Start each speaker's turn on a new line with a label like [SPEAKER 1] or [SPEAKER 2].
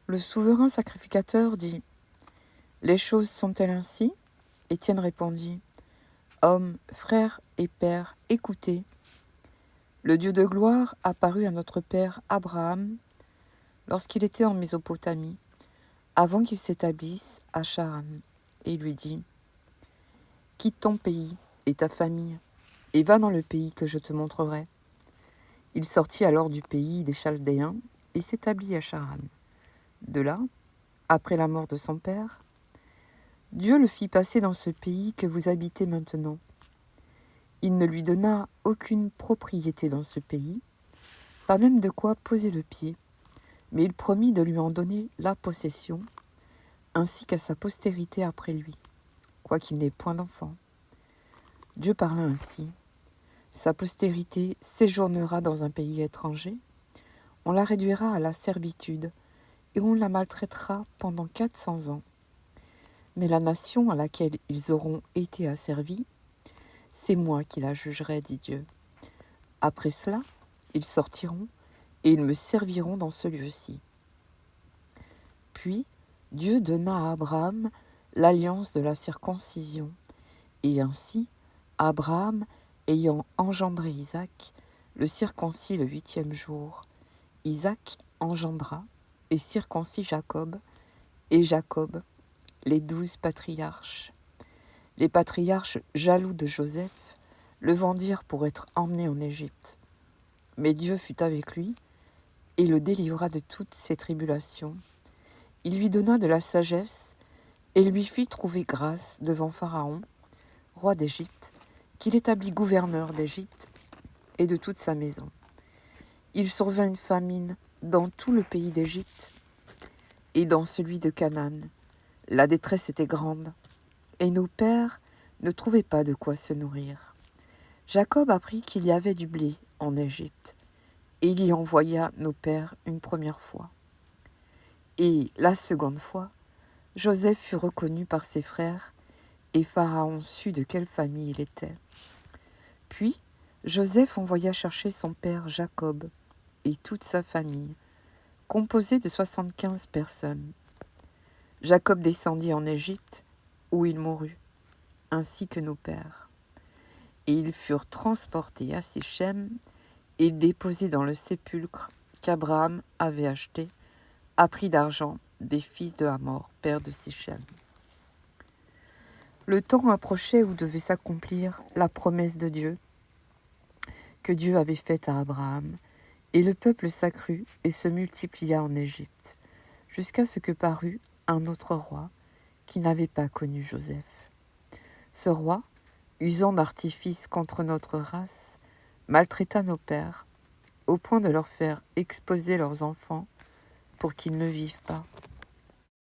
[SPEAKER 1] Le souverain sacrificateur dit : « Les choses sont-elles ainsi ? » Étienne répondit : « Hommes, frères et pères, écoutez. Le Dieu de gloire apparut à notre père Abraham lorsqu'il était en Mésopotamie, avant qu'il s'établisse à Charan, et lui dit : « Quitte ton pays et ta famille, et va dans le pays que je te montrerai. » Il sortit alors du pays des Chaldéens et s'établit à Charan. De là, après la mort de son père, Dieu le fit passer dans ce pays que vous habitez maintenant. Il ne lui donna aucune propriété dans ce pays, pas même de quoi poser le pied, mais il promit de lui en donner la possession, ainsi qu'à sa postérité après lui, quoiqu'il n'ait point d'enfant. Dieu parla ainsi : sa postérité séjournera dans un pays étranger, on la réduira à la servitude, et on la maltraitera pendant 400 ans. Mais la nation à laquelle ils auront été asservis, c'est moi qui la jugerai, dit Dieu. Après cela, ils sortiront, et ils me serviront dans ce lieu-ci. Puis, Dieu donna à Abraham l'alliance de la circoncision, et ainsi, Abraham, ayant engendré Isaac, le circoncis le 8e jour. Isaac engendra et circoncis Jacob, et Jacob les 12 patriarches. Les patriarches, jaloux de Joseph, le vendirent pour être emmené en Égypte. Mais Dieu fut avec lui et le délivra de toutes ses tribulations. Il lui donna de la sagesse et lui fit trouver grâce devant Pharaon, roi d'Égypte, qu'il établit gouverneur d'Égypte et de toute sa maison. Il survint une famine dans tout le pays d'Égypte et dans celui de Canaan. La détresse était grande, et nos pères ne trouvaient pas de quoi se nourrir. Jacob apprit qu'il y avait du blé en Égypte, et il y envoya nos pères une première fois. Et la seconde fois, Joseph fut reconnu par ses frères, et Pharaon sut de quelle famille il était. Puis Joseph envoya chercher son père Jacob et toute sa famille, composée de 75 personnes. Jacob descendit en Égypte, où il mourut, ainsi que nos pères. Et ils furent transportés à Sichem et déposés dans le sépulcre qu'Abraham avait acheté à prix d'argent des fils de Hamor, père de Sichem. Le temps approchait où devait s'accomplir la promesse de Dieu que Dieu avait faite à Abraham, et le peuple s'accrut et se multiplia en Égypte, jusqu'à ce que parut un autre roi qui n'avait pas connu Joseph. Ce roi, usant d'artifices contre notre race, maltraita nos pères, au point de leur faire exposer leurs enfants pour qu'ils ne vivent pas.